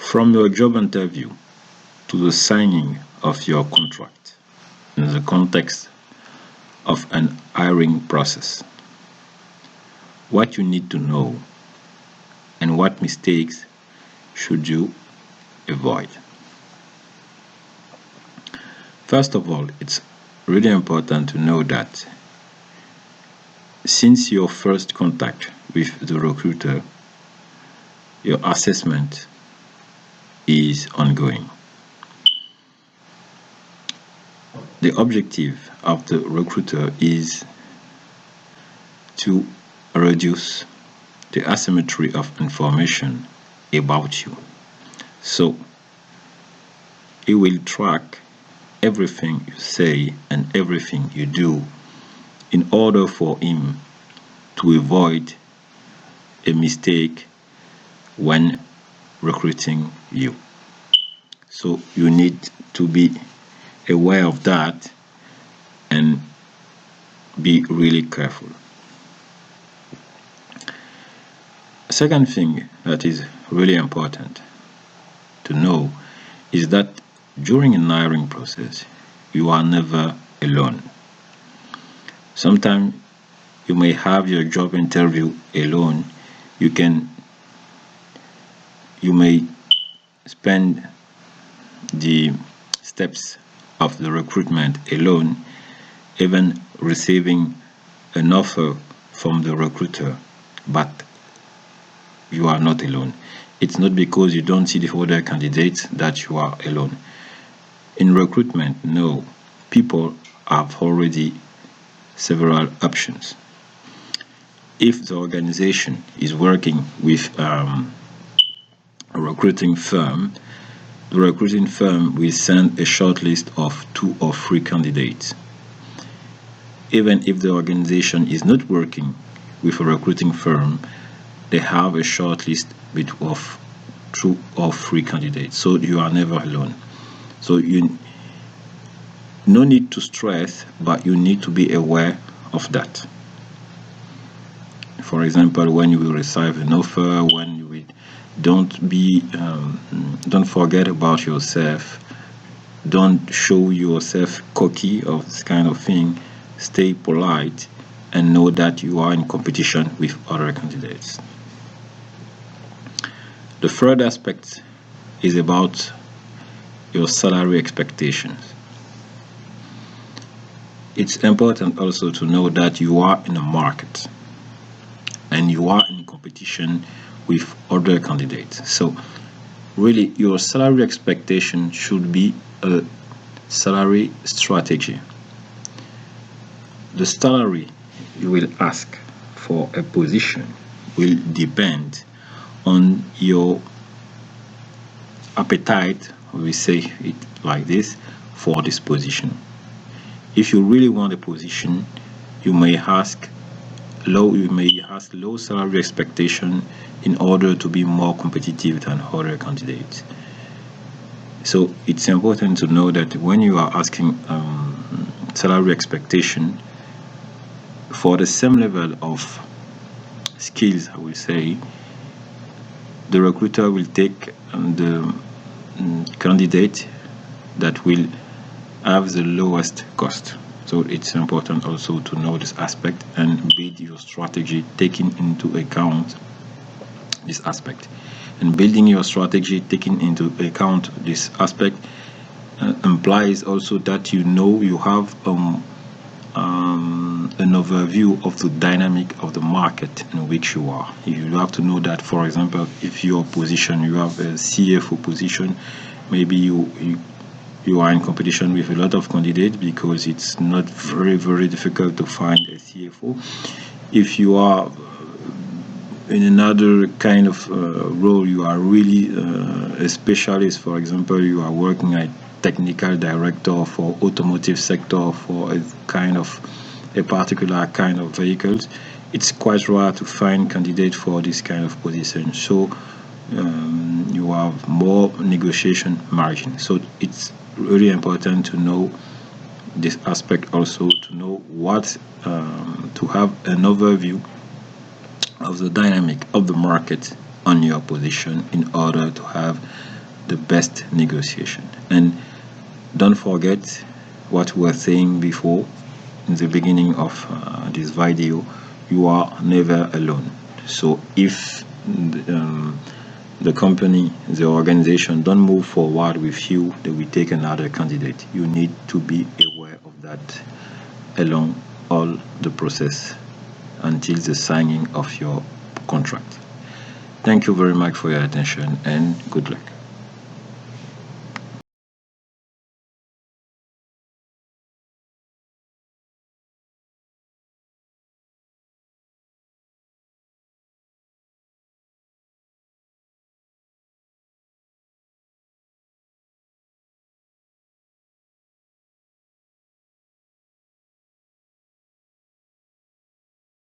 From your job interview to the signing of your contract in the context of an hiring process, what you need to know and what mistakes should you avoid. First of all, it's really important to know that since your first contact with the recruiter, your assessment is ongoing. The objective of the recruiter is to reduce the asymmetry of information about you. So, he will track everything you say and everything you do in order for him to avoid a mistake when recruiting you. So you need to be aware of that and be really careful. Second thing that is really important to know is that during a hiring process, you are never alone. Sometimes you may have your job interview alone. You may spend the steps of the recruitment alone, even receiving an offer from the recruiter, but you are not alone. It's not because you don't see the other candidates that you are alone. In recruitment, no, people have already several options. If the organization is working with a recruiting firm, the recruiting firm will send a short list of 2 or 3 candidates. Even if the organization is not working with a recruiting firm, they have a short list of 2 or 3 candidates. So you are never alone. So you no need to stress, but you need to be aware of that. For example, when you will receive an offer, when you will, don't forget about yourself. Don't show yourself cocky or this kind of thing. Stay polite and know that you are in competition with other candidates. The third aspect is about your salary expectations. It's important also to know that you are in a market and you are in competition with other candidates. So really your salary expectation should be a salary strategy. The salary you will ask for a position will depend on your appetite, we say it like this, for this position. If you really want a position, you may ask low salary expectation in order to be more competitive than other candidates. So it's important to know that when you are asking salary expectation for the same level of skills, I will say, the recruiter will take the candidate that will have the lowest cost. So it's important also to know this aspect and build your strategy taking into account this aspect. And building your strategy taking into account this aspect implies also that you have an overview of the dynamic of the market in which you are. You have to know that, for example, if your position, you have a CFO position, maybe you are in competition with a lot of candidates because it's not very, very difficult to find a CFO. If you are in another kind of role, you are really a specialist. For example, you are working as technical director for automotive sector for a particular kind of vehicles. It's quite rare to find candidates for this kind of position. So you have more negotiation margin. So it's really important to know this aspect also, to know what to have an overview of the dynamic of the market on your position in order to have the best negotiation. And don't forget what we were saying before in the beginning of this video. You are never alone. So if the company, the organization don't move forward with you, they will take another candidate. You need to be aware of that along all the process until the signing of your contract. Thank you very much for your attention and good luck.